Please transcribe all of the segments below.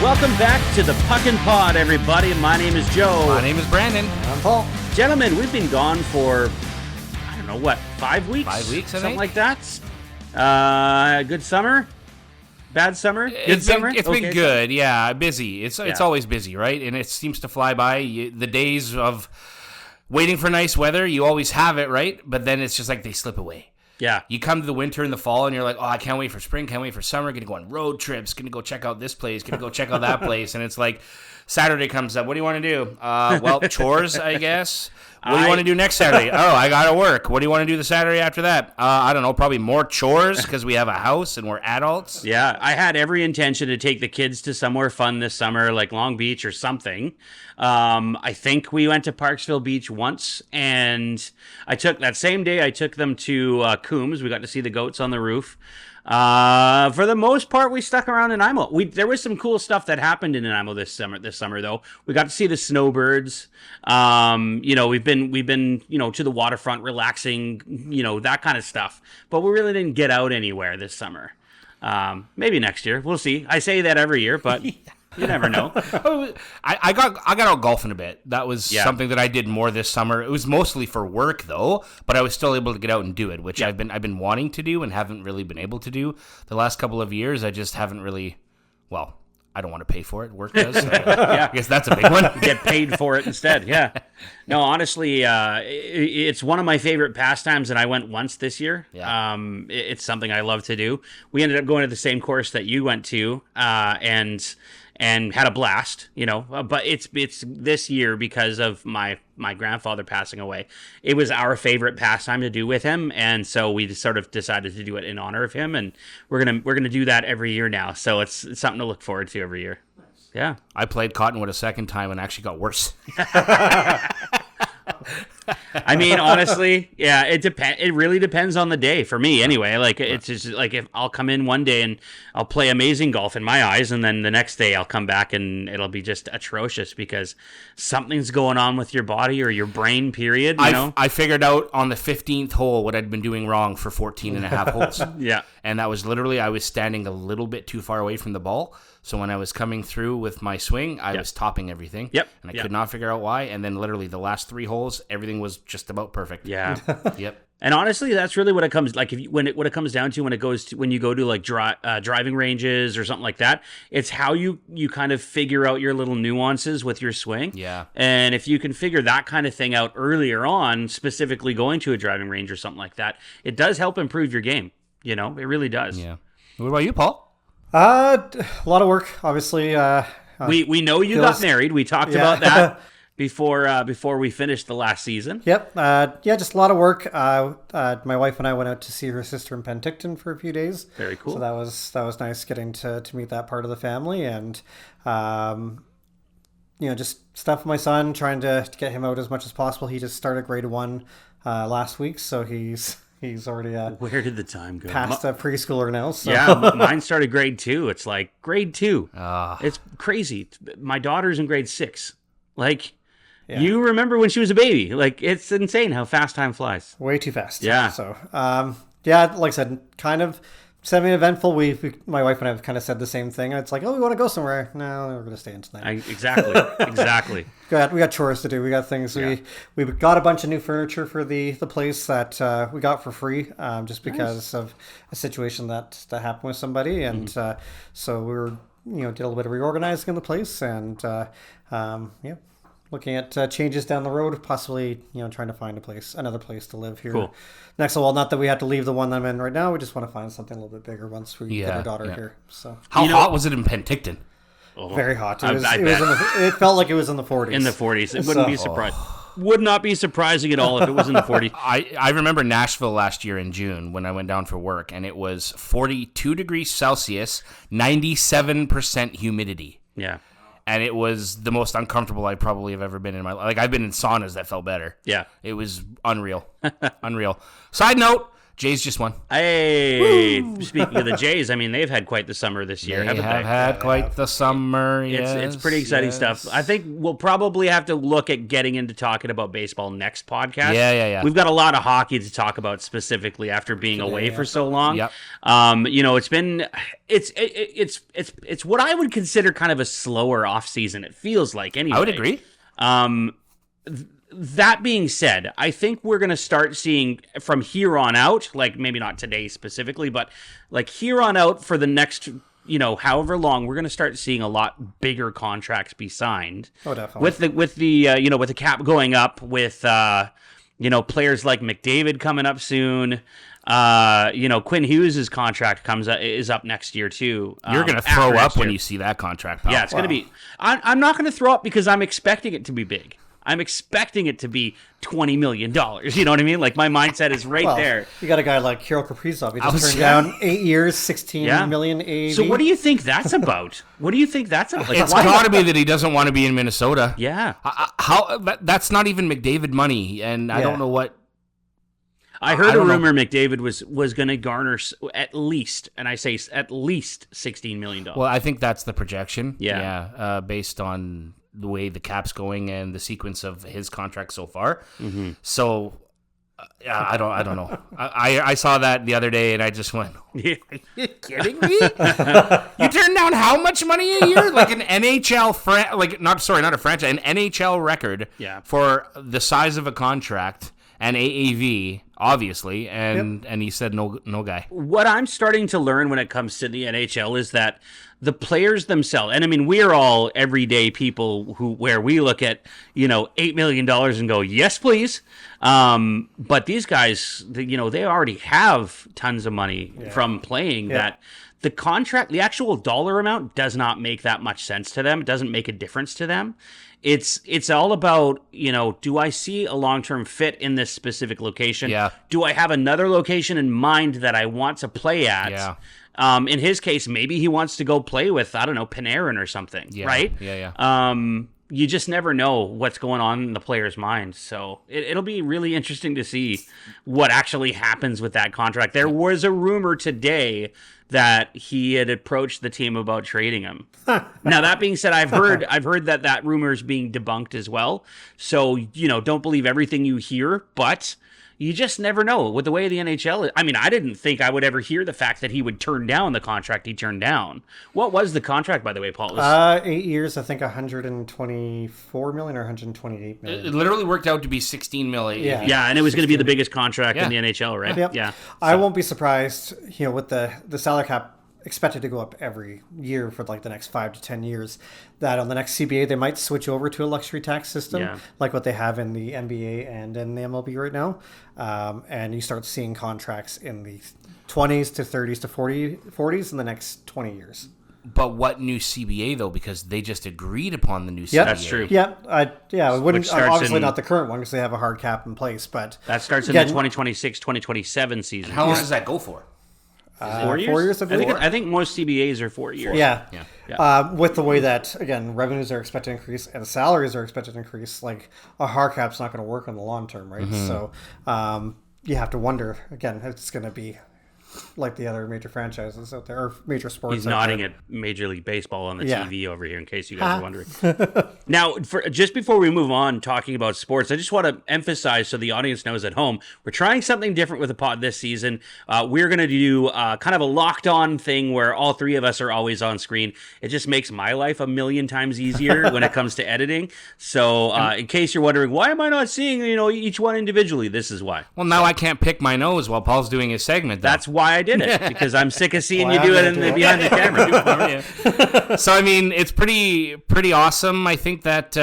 Welcome back to the Puckn Pod, everybody. My name is Joe. My name is Brandon. I'm Paul. Gentlemen, we've been gone for, 5 weeks? 5 weeks, I Something think. like that. Good summer? Bad summer? Good summer? It's been good, yeah. Busy. It's always busy, right? And it seems to fly by. The days of waiting for nice weather, you always have it, right? But then it's just like they slip away. Yeah. You come to the winter and the fall, and you're like, oh, I can't wait for spring, can't wait for summer, gonna go on road trips, gonna go check out this place, gonna go check out that place. And it's like, Saturday comes up, what do you want to do? Well, chores, I guess. What do you want to do next Saturday? Oh, I gotta work. What do you want to do the Saturday after that? I don't know, probably more chores, because we have a house and we're adults. Yeah, I had every intention to take the kids to somewhere fun this summer, like Long Beach or something. I think we went to Parksville Beach once, and that same day I took them to Coombs. We got to see the goats on the roof. For the most part, we stuck around in Nanaimo. There was some cool stuff that happened in Nanaimo this summer though. We got to see the snowbirds. We've been to the waterfront, relaxing, that kind of stuff. But we really didn't get out anywhere this summer. Maybe next year. We'll see. I say that every year, but you never know. I got out golfing a bit. That was something that I did more this summer. It was mostly for work though, but I was still able to get out and do it, which I've been wanting to do and haven't really been able to do the last couple of years. I just haven't really. Well, I don't want to pay for it. Work does. I guess that's a big one. Get paid for it instead. Yeah. No, honestly, it's one of my favorite pastimes, and I went once this year. Yeah. It's something I love to do. We ended up going to the same course that you went to, and had a blast, but it's this year because of my grandfather passing away. It was our favorite pastime to do with him, and so we just sort of decided to do it in honor of him, and we're gonna do that every year now. So it's something to look forward to every year. Yeah. I played Cottonwood a second time and actually got worse. I mean, honestly, yeah, it really depends on the day for me anyway. Like, it's just like if I'll come in one day and I'll play amazing golf in my eyes, and then the next day I'll come back and it'll be just atrocious because something's going on with your body or your brain, period. I figured out on the 15th hole what I'd been doing wrong for 14 and a half holes. Yeah. And that was literally, I was standing a little bit too far away from the ball. So when I was coming through with my swing, I was topping everything. Yep. And I could not figure out why. And then literally the last 3 holes, everything was just about perfect. Yeah. Yep. And honestly, that's really what it comes like. When it comes down to when you go to like driving ranges or something like that, it's how you kind of figure out your little nuances with your swing. Yeah. And if you can figure that kind of thing out earlier on, specifically going to a driving range or something like that, it does help improve your game. It really does. Yeah. What about you, Paul? A lot of work, obviously. We know you got married. We talked about that before we finished the last season. Yep. Just a lot of work. My wife and I went out to see her sister in Penticton for a few days. Very cool. So that was nice getting to meet that part of the family, and just stuff with my son, trying to get him out as much as possible. He just started grade 1 last week, so he's already where did the time go? Past a preschooler now. So. Yeah, mine started grade 2. It's like grade 2. It's crazy. My daughter's in grade 6. Like, you remember when she was a baby? Like, it's insane how fast time flies. Way too fast. Yeah. So, like I said, kind of semi-eventful. My wife and I have kind of said the same thing. It's like, oh, we want to go somewhere. No, we're going to stay in tonight. Exactly. We got chores to do. We got things. Yeah. We got a bunch of new furniture for the place that we got for free, just because of a situation that happened with somebody, and so we were did a little bit of reorganizing in the place, and looking at changes down the road, possibly trying to find another place to live here. Cool. Next of all, not that we have to leave the one I'm in right now. We just want to find something a little bit bigger once we get our daughter here. So how hot was it in Penticton? Very hot. It felt like it was in the 40s. In the 40s. It wouldn't be surprised. Would not be surprising at all if it was in the 40s. I remember Nashville last year in June when I went down for work, and it was 42 degrees Celsius, 97% humidity. Yeah. And it was the most uncomfortable I probably have ever been in my life. Like, I've been in saunas that felt better. Yeah. It was unreal. Unreal. Side note, Jays just won. Hey, speaking of the Jays, I mean, they've had quite the summer this year, They haven't have they? had quite the summer. It's pretty exciting stuff. I think we'll probably have to look at getting into talking about baseball next podcast. Yeah. We've got a lot of hockey to talk about specifically after being away for so long. Yep. It's what I would consider kind of a slower off season. It feels like anyway. I would agree. That being said, I think we're going to start seeing from here on out, like maybe not today specifically, but like here on out for the next, however long, we're going to start seeing a lot bigger contracts be signed. Oh, definitely. With the cap going up, with players like McDavid coming up soon. Quinn Hughes' contract is up next year too. You're going to throw up when you see that contract, pal. Yeah, it's going to be. I'm not going to throw up because I'm expecting it to be big. I'm expecting it to be $20 million. You know what I mean? Like, my mindset is there. You got a guy like Kirill Kaprizov. He just turned down 8 years, $16 million AAV. So what do you think that's about? Like, it's got to be that he doesn't want to be in Minnesota. Yeah. That's not even McDavid money, and I don't know what. I heard a rumor McDavid was going to garner at least, and I say at least $16 million. Well, I think that's the projection. Yeah. Based on the way the cap's going and the sequence of his contract so far. Mm-hmm. So, I don't know. I saw that the other day and I just went, are you kidding me? You turn down how much money a year? Like an NHL not a franchise, an NHL record for the size of a contract and AAV, obviously, and he said no guy. What I'm starting to learn when it comes to the NHL is that the players themselves, and I mean, we are all everyday people where we look at, $8 million and go, yes, please. But these guys, they already have tons of money from playing that. The contract, the actual dollar amount does not make that much sense to them. It doesn't make a difference to them. It's all about, do I see a long-term fit in this specific location? Yeah. Do I have another location in mind that I want to play at? Yeah. In his case, maybe he wants to go play with, I don't know, Panarin or something, right? Yeah. You just never know what's going on in the player's mind. So it'll be really interesting to see what actually happens with that contract. There was a rumor today that he had approached the team about trading him. Now, that being said, I've heard that rumor is being debunked as well. So, don't believe everything you hear, but you just never know with the way the NHL is. I mean, I didn't think I would ever hear the fact that he would turn down the contract he turned down. What was the contract, by the way, Paul? 8 years, I think 124 million or 128 million. It literally worked out to be 16 million. Yeah, and it was going to be the biggest contract in the NHL, right? Yep. Yeah. I won't be surprised, with the salary cap expected to go up every year for like the next 5 to 10 years, that on the next CBA they might switch over to a luxury tax system like what they have in the NBA and in the MLB right now, and you start seeing contracts in the 20s to 30s to 40s in the next 20 years. But what new CBA though? Because they just agreed upon the new CBA. Yeah, that's true. It wouldn't obviously not the current one because they have a hard cap in place, but that starts in the 2026-2027 season. How long does that go for? 4 years? 4 years, I think most CBAs are 4 years. Yeah. With the way that, again, revenues are expected to increase and salaries are expected to increase, like a hard cap's not going to work in the long term, right? Mm-hmm. So you have to wonder, again, if it's going to be like the other major franchises out there, or major sports. He's nodding at Major League Baseball on the TV over here, in case you guys are wondering. Now, just before we move on talking about sports, I just want to emphasize so the audience knows at home, we're trying something different with the pod this season. We're going to do kind of a locked-on thing where all three of us are always on screen. It just makes my life a million times easier when it comes to editing. So, in case you're wondering, why am I not seeing each one individually? This is why. Well, now I can't pick my nose while Paul's doing his segment. That's why I did it, because I'm sick of seeing you do it behind the camera. So, I mean, it's pretty awesome. I think that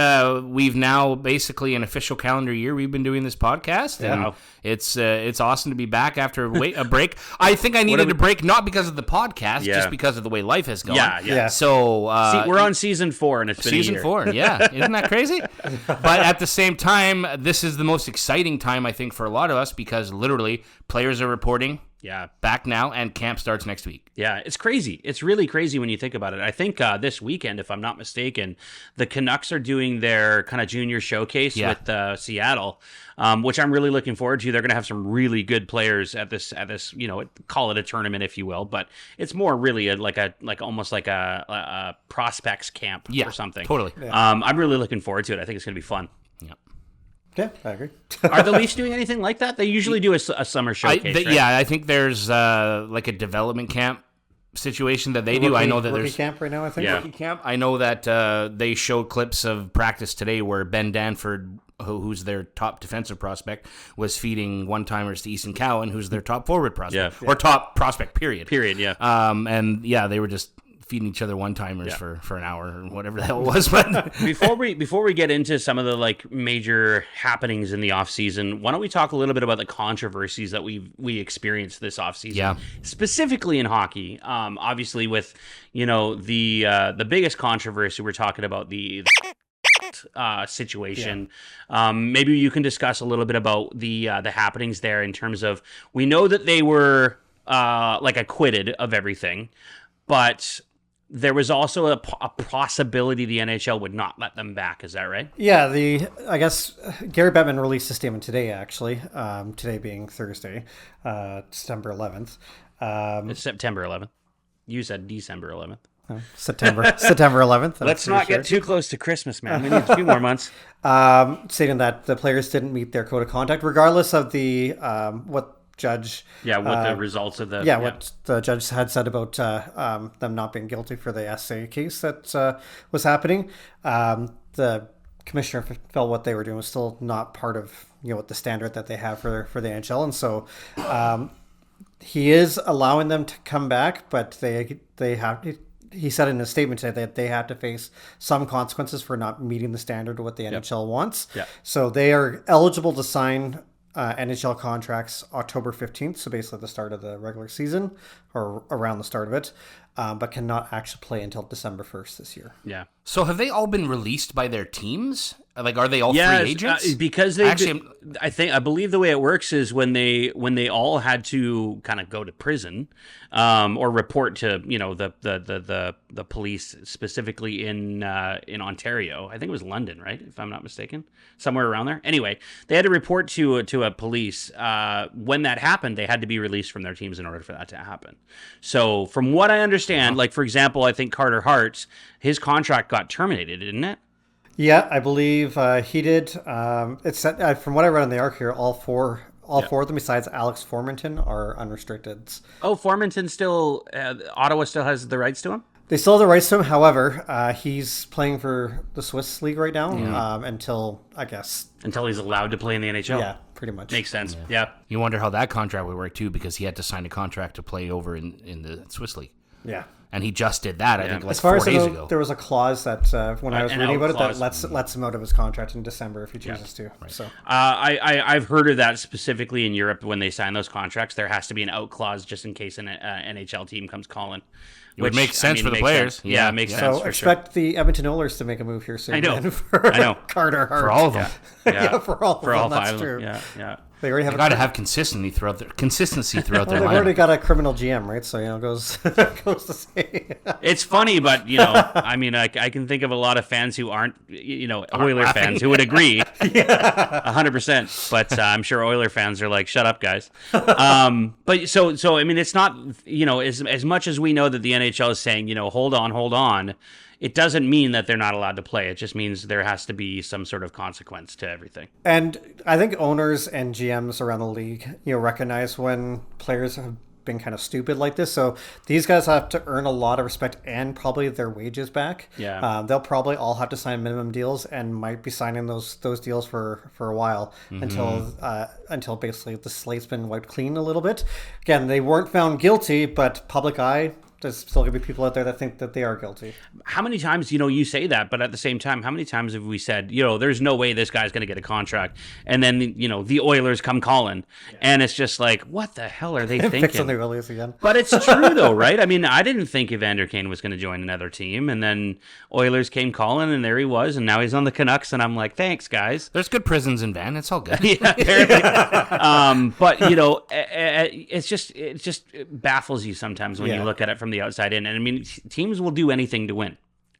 we've now basically an official calendar year we've been doing this podcast, and it's awesome to be back after a break. I think I needed a break, not because of the podcast, just because of the way life has gone. Yeah. So we're on season 4, and it's been season 4. Yeah, isn't that crazy? But at the same time, this is the most exciting time I think for a lot of us because literally players are reporting. Yeah. back now, and camp starts next week. Yeah, it's crazy. It's really crazy when you think about it. I think this weekend, if I'm not mistaken, the Canucks are doing their kind of junior showcase with Seattle, which I'm really looking forward to. They're going to have some really good players at this, call it a tournament, if you will, but it's more really almost like a prospects camp or something. Totally. Yeah. I'm really looking forward to it. I think it's going to be fun. Yeah. Yeah, I agree. Are the Leafs doing anything like that? They usually do a summer showcase, right? Yeah, I think there's like a development camp situation that they do. I know that there's camp right now, I think. Yeah. Rookie camp. I know that they showed clips of practice today where Ben Danford, who's their top defensive prospect, was feeding one-timers to Easton Cowan, who's their top forward prospect. Or top prospect, period. Yeah. And they were just feeding each other one-timers for an hour or whatever the hell it was. But before we get into some of the like major happenings in the off season, why don't we talk a little bit about the controversies that we experienced this off season, specifically in hockey. Obviously, with the biggest controversy, we're talking about the situation. Maybe you can discuss a little bit about the happenings there in terms of, we know that they were acquitted of everything, but there was also a possibility the NHL would not let them back. Is that right? Yeah, I guess Gary Bettman released a statement today, actually. Today being Thursday, September 11th. It's September 11th. You said December 11th. September 11th. Let's not get too close to Christmas, man. We need a few more months. Stating that the players didn't meet their code of conduct, regardless of the what judge the results of what the judge had said about them not being guilty for the SA case that was happening. The commissioner felt what they were doing was still not part of what the standard that they have for the NHL, and so he is allowing them to come back, but they have. He said in a statement today that they have to face some consequences for not meeting the standard of what the NHL wants. So they are eligible to sign NHL contracts October 15th, so basically the start of the regular season or around the start of it, but cannot actually play until December 1st this year. Yeah. So have they all been released by their teams? Like, are they all free agents? Because I believe the way it works is when they all had to kind of go to prison, or report to the police, specifically in Ontario. I think it was London, right? If I'm not mistaken, somewhere around there. Anyway, they had to report to a police. When that happened, they had to be released from their teams in order for that to happen. So from what I understand, like for example, I think Carter Hart, his contract got terminated, didn't it? Yeah, I believe he did. It's from what I read on the arc here, all four of them besides Alex Formenton are unrestricted. Oh, Formenton still, Ottawa still has the rights to him? They still have the rights to him. However, he's playing for the Swiss League right now until he's allowed to play in the NHL. Yeah, pretty much. Makes sense. Yeah. You wonder how that contract would work too, because he had to sign a contract to play over in the Swiss League. Yeah. And he just did that, I think, like as far 4 as days I know, ago. there was a clause that when I was reading about it that lets him out of his contract in December if he chooses to. Right. So I've heard of that specifically in Europe when they sign those contracts. There has to be an out clause just in case an NHL team comes calling. It would make sense for the players. Sense. Yeah, it makes sense. So expect the Edmonton Oilers to make a move here soon. I know. For Carter Hart. For all of them. Yeah, for all five That's of true. them. Yeah. They already have got to have consistency throughout their They've already got a criminal GM, right? So goes to say. It's funny, but I mean, I can think of a lot of fans who aren't Oiler fans who would agree, 100%. But I'm sure Oiler fans are like, "Shut up, guys." But so I mean, it's not as much as we know that the NHL is saying hold on. It doesn't mean that they're not allowed to play. It just means there has to be some sort of consequence to everything. And I think owners and GMs around the league, recognize when players have been kind of stupid like this. So these guys have to earn a lot of respect and probably their wages back. Yeah. They'll probably all have to sign minimum deals and might be signing those deals for a while until basically the slate's been wiped clean a little bit. Again, they weren't found guilty, but public eye there's still going to be people out there that think that they are guilty. How many times, you say that, but at the same time, how many times have we said, there's no way this guy's going to get a contract, and then the Oilers come calling, and it's just like, what the hell are they thinking? Fixing the Oilers again. But it's true though, right? I mean, I didn't think Evander Kane was going to join another team, and then Oilers came calling, and there he was, and now he's on the Canucks, and I'm like, thanks, guys. There's good prisons in Van. It's all good. Yeah, apparently. But it just baffles you sometimes when you look at it from the outside in. And I mean, teams will do anything to win.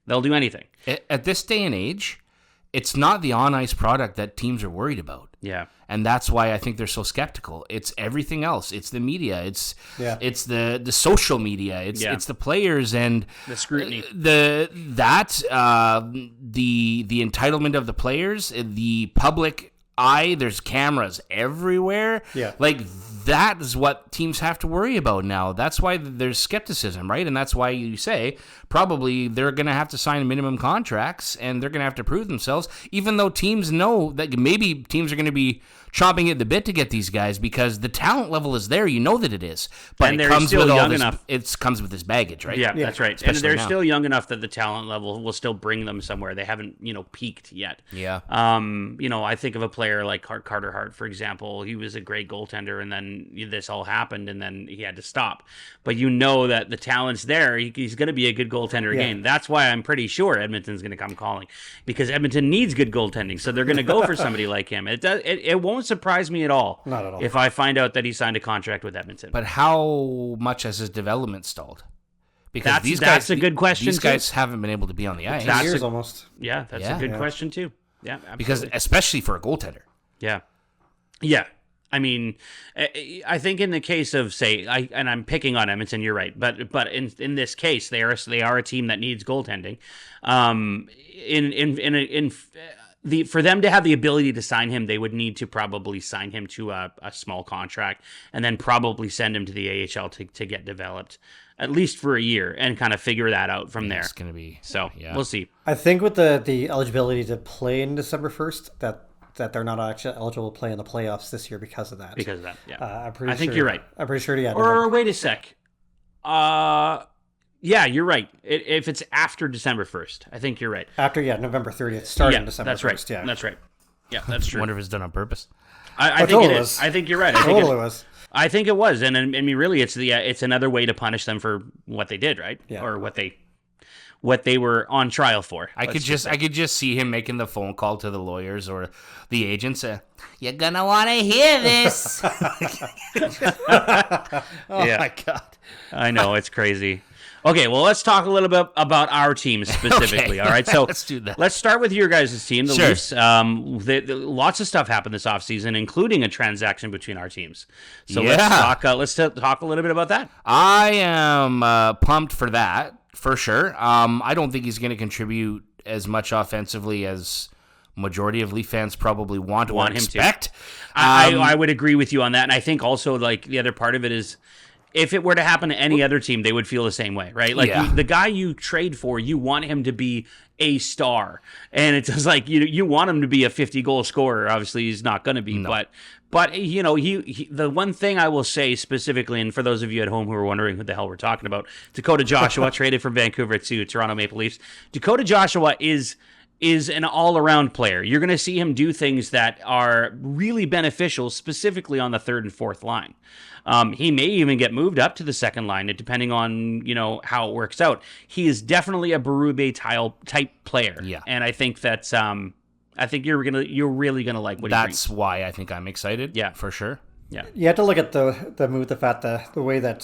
They'll do anything. At this day and age, it's not the on-ice product that teams are worried about. Yeah. And that's why I think they're so skeptical. It's everything else. It's the media. It's the social media. It's the players and the scrutiny. The entitlement of the players, the public eye. There's cameras everywhere. Yeah. Like that is what teams have to worry about now. That's why there's skepticism, right? And that's why you say probably they're going to have to sign minimum contracts and they're going to have to prove themselves, even though teams know that maybe teams are going to be chomping at the bit to get these guys because the talent level is there. You know that it is, but and it comes still with all young this. enough. It comes with this baggage, right? Yeah, that's right. And Especially they're now. still young enough that the talent level will still bring them somewhere. They haven't, peaked yet. Yeah. I think of a player like Carter Hart, for example. He was a great goaltender, and then this all happened, and then he had to stop. But you know that the talent's there. He's going to be a good goaltender again. That's why I'm pretty sure Edmonton's going to come calling, because Edmonton needs good goaltending, so they're going to go for somebody like him. It won't surprise me at all. Not at all. If I find out that he signed a contract with Edmonton. But how much has his development stalled? Because that's a good question. These guys haven't been able to be on the ice. 10 years almost. Yeah, that's a good question too. Yeah, absolutely. Because especially for a goaltender. Yeah. I mean, I think in the case of and I'm picking on Edmonton, you're right, but in this case, they are a team that needs goaltending. For them to have the ability to sign him, they would need to probably sign him to a small contract and then probably send him to the AHL to get developed, at least for a year, and kind of figure that out from there. It's going to be We'll see. I think with the eligibility to play in December 1st, that they're not actually eligible to play in the playoffs this year because of that. Because of that, yeah. I think you're right. I'm pretty sure, yeah. Or wait a sec. Yeah, you're right. If it's after December 1st, I think you're right. After, November 30th, starting December 1st. Right. Yeah, that's right. Yeah, that's true. I wonder if it's done on purpose. I think it is. I think you're right. I think it was, and I mean, really, it's another way to punish them for what they did, right? Yeah. Or what they were on trial for. I could just see him making the phone call to the lawyers or the agents. You're gonna want to hear this. My God. I know, it's crazy. Okay, well, let's talk a little bit about our team specifically. Okay. All right, so let's do that. Let's start with your guys' team, the Sure. Leafs. Lots of stuff happened this offseason, including a transaction between our teams. So let's talk a little bit about that. I am pumped for that, for sure. I don't think he's going to contribute as much offensively as majority of Leaf fans probably want him expect. To. I would agree with you on that, and I think also like the other part of it is, if it were to happen to any other team, they would feel the same way, right? Like the guy you trade for, you want him to be a star, and it's just like you want him to be a 50-goal scorer. Obviously, he's not going to be, but he the one thing I will say specifically, and for those of you at home who are wondering what the hell we're talking about, Dakota Joshua traded from Vancouver to Toronto Maple Leafs. Dakota Joshua is an all-around player. You're going to see him do things that are really beneficial, specifically on the third and fourth line. He may even get moved up to the second line, depending on how it works out. He is definitely a Berube type player, and I think that's I think you're really gonna like what he brings. That's why I think I'm excited. Yeah, for sure. Yeah, you have to look at the move, the way that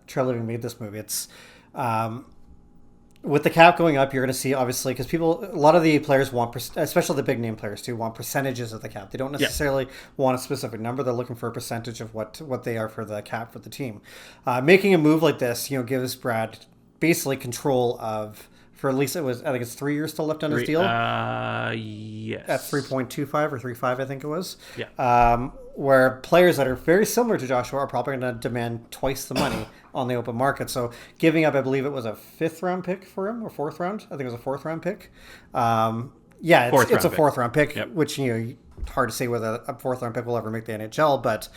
Treliving made this move. It's with the cap going up, you're going to see, obviously, because a lot of the players want, especially the big name players too, want percentages of the cap. They don't necessarily want a specific number. They're looking for a percentage of what they are for the cap for the team. Making a move like this, gives Brad basically control of, for at least I think it's 3 years still left on his deal. Yes. At 3.25 or 3.5, I think it was. Yeah. Where players that are very similar to Joshua are probably going to demand twice the money on the open market. So giving up, I believe it was a 5th round pick for him, or 4th round. I think it was a 4th round pick. It's a 4th round pick, which hard to say whether a 4th round pick will ever make the NHL, but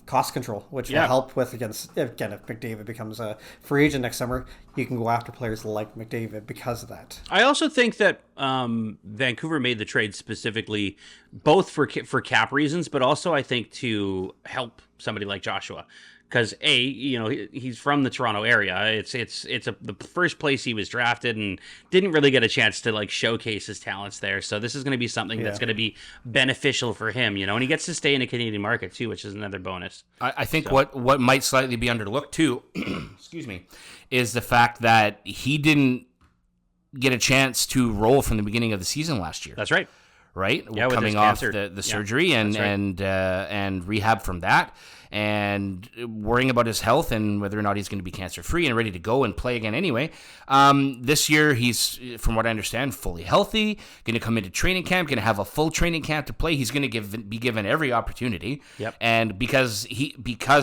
cost control, which will help with again if McDavid becomes a free agent next summer. You can go after players like McDavid because of that. I also think that Vancouver made the trade specifically both for cap reasons, but also I think to help somebody like Joshua. Because he's from the Toronto area. It's the first place he was drafted and didn't really get a chance to like showcase his talents there. So this is going to be something that's going to be beneficial for him, and he gets to stay in a Canadian market too, which is another bonus. I think what might slightly be underlooked too, excuse me, is the fact that he didn't get a chance to roll from the beginning of the season last year. That's right. Right? Yeah, coming off the surgery and rehab from that, and worrying about his health and whether or not he's going to be cancer free and ready to go and play again anyway. This year he's, from what I understand, fully healthy, going to come into training camp, going to have a full training camp to play. He's going to be given every opportunity. Yep. And because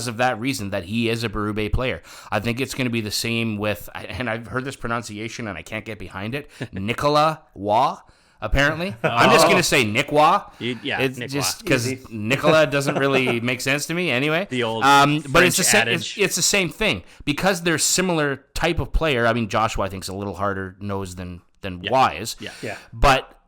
of that reason that he is a Berube player, I think it's going to be the same with, and I've heard this pronunciation and I can't get behind it, Nicola Waugh. Apparently, I'm just going to say Nick Waugh. It's Nick just Waugh. because Nicola doesn't really make sense to me anyway. The old but it's French the adage. it's the same thing because they're similar type of player. I mean, Joshua I think is a little harder nosed than Waugh is. Yeah. But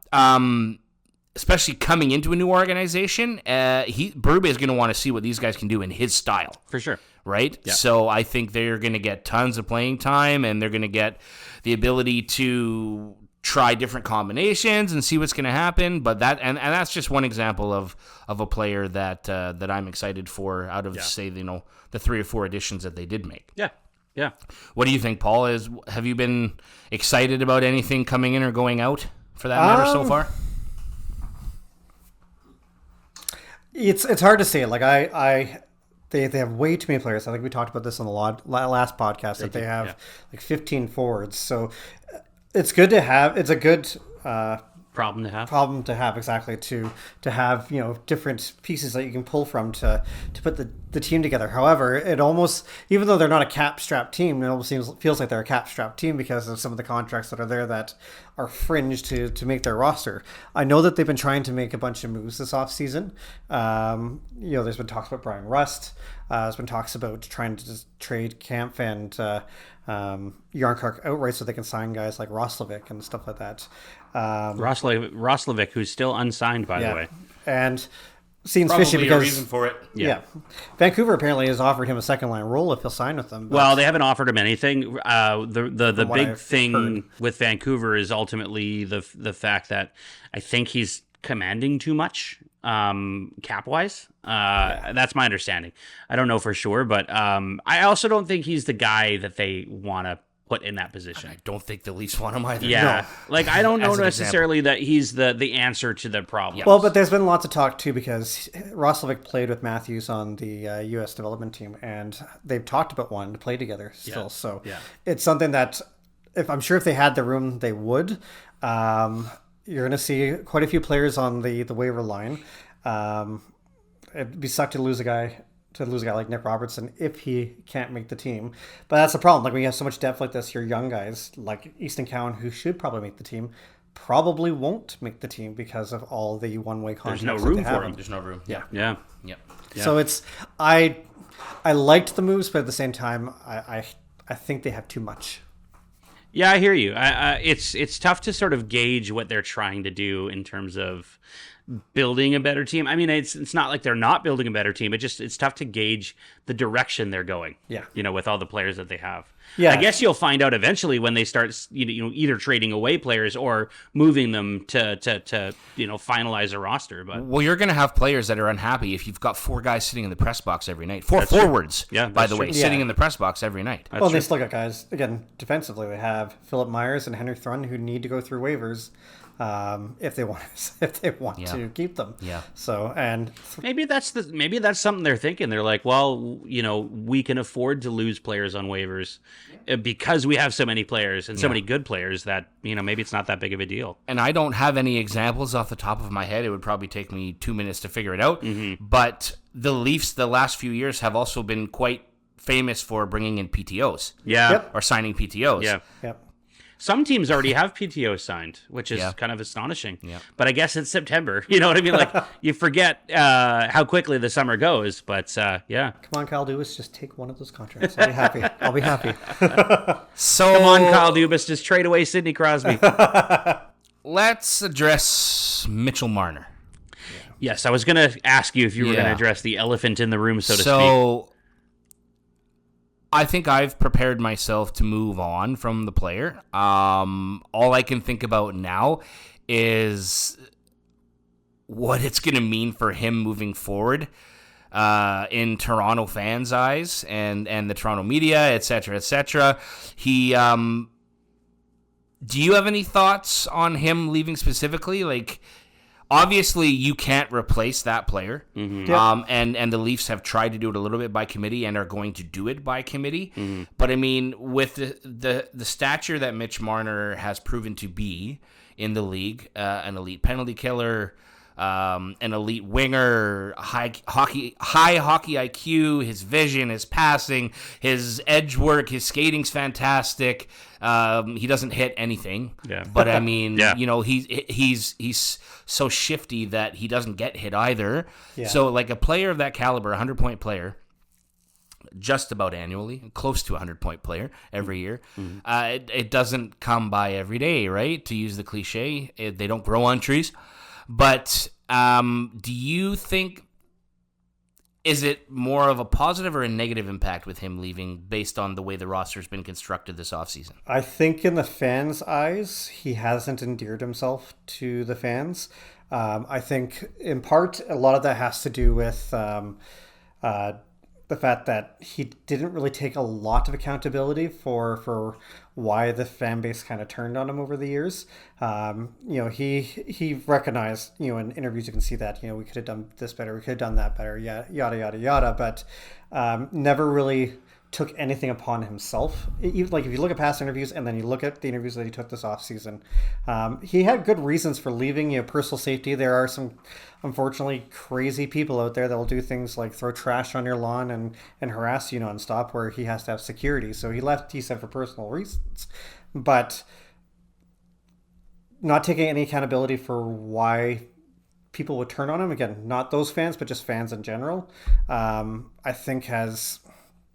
especially coming into a new organization, Berube is going to want to see what these guys can do in his style. For sure. Right? Yeah. So I think they're going to get tons of playing time, and they're going to get the ability to try different combinations and see what's going to happen. But that's just one example of a player that I'm excited for out of say the 3 or 4 additions that they did make. Yeah. What do you think, Paul? Have you been excited about anything coming in or going out for that matter so far? It's hard to say. Like they have way too many players. I think we talked about this on the last podcast that they have like 15 forwards. So it's good to have. It's a good problem to have. Exactly, to have different pieces that you can pull from to put the team together. However, it almost, even though they're not a cap strapped team, it almost feels like they're a cap strapped team because of some of the contracts that are there that are fringe to make their roster. I know that they've been trying to make a bunch of moves this offseason. There's been talks about Brian Rust. There's been talks about trying to just trade Kampf and Yarncroc outright so they can sign guys like Roslovic and stuff like that. Roslovic, who's still unsigned, by the way. And seems Probably fishy because a reason for it. Yeah. Vancouver apparently has offered him a second line role if he'll sign with them. Well, they haven't offered him anything. The big thing heard with Vancouver is ultimately the fact that I think he's commanding too much cap wise. That's my understanding. I don't know for sure, but I also don't think he's the guy that they want to put in that position. I don't think the Leafs want him either. Yeah. No. Like, I don't know As an necessarily that he's the answer to the problem. Well, but there's been lots of talk too because Roslovic played with Matthews on the U.S. development team, and they've talked about wanting to play together still. Yeah. So Yeah. it's something that I'm sure if they had the room, they would. You're going to see quite a few players on the waiver line. It'd be sucked to lose a guy like Nick Robertson if he can't make the team. But that's the problem. Like, when you have so much depth like this, your young guys like Easton Cowan, who should probably make the team, probably won't make the team because of all the one-way contracts. There's no room for him. There's no room. Yeah. So it's I liked the moves, but at the same time, I think they have too much. Yeah, I hear you. It's tough to sort of gauge what they're trying to do in terms of building a better team. I mean, it's not like they're not building a better team. It's tough to gauge the direction they're going. Yeah. With all the players that they have. Yeah. I guess you'll find out eventually when they start, either trading away players or moving them to finalize a roster. But Well, you're going to have players that are unhappy if you've got 4 guys sitting in the press box every night. 4 forwards, Yeah, by that's the way, true. sitting Yeah. in the press box every night. Well, they still got guys, again, defensively. They have Philip Myers and Henry Thrun who need to go through waivers if they want to keep them. Yeah. So, and maybe that's something they're thinking. They're like, well, we can afford to lose players on waivers because we have so many players and so many good players that, maybe it's not that big of a deal. And I don't have any examples off the top of my head. It would probably take me 2 minutes to figure it out. Mm-hmm. But the Leafs, the last few years, have also been quite famous for bringing in PTOs. Yeah. Yep. Or signing PTOs. Yeah. yep. Some teams already have PTO signed, which is kind of astonishing. Yeah. But I guess it's September. You know what I mean? Like, you forget how quickly the summer goes. But yeah. Come on, Kyle Dubas, just take one of those contracts. I'll be happy. I'll be happy. So Come on, Kyle Dubas, just trade away Sidney Crosby. let's address Mitchell Marner. Yes, I was going to ask you if you were going to address the elephant in the room, so to speak. So I think I've prepared myself to move on from the player. All I can think about now is what it's going to mean for him moving forward in Toronto fans' eyes and the Toronto media, et cetera, et cetera. He, do you have any thoughts on him leaving specifically? Like, obviously, you can't replace that player, and the Leafs have tried to do it a little bit by committee and are going to do it by committee. But I mean, with the stature that Mitch Marner has proven to be in the league, an elite penalty killer, an elite winger, high hockey IQ, his vision, his passing, his edge work, his skating's fantastic. He doesn't hit anything, but I mean, you know, he's so shifty that he doesn't get hit either. So like a player of that caliber, 100-point player, just about annually, close to a 100-point player every year. It doesn't come by every day, right? To use the cliche, they don't grow on trees. But do you think, is it more of a positive or a negative impact with him leaving based on the way the roster's been constructed this offseason? I think in the fans' eyes, he hasn't endeared himself to the fans. I think in part, a lot of that has to do with the fact that he didn't really take a lot of accountability for why the fan base kind of turned on him over the years. You know, he recognized, you know, in interviews you can see that, you know, we could have done this better, we could have done that better, yada, yada, yada, but never really took anything upon himself. Like if you look at past interviews and then you look at the interviews that he took this offseason, he had good reasons for leaving. You know, personal safety. There are some, unfortunately, crazy people out there that will do things like throw trash on your lawn and harass you nonstop, where he has to have security. So he left, he said, for personal reasons. But not taking any accountability for why people would turn on him. Again, not those fans, but just fans in general, I think has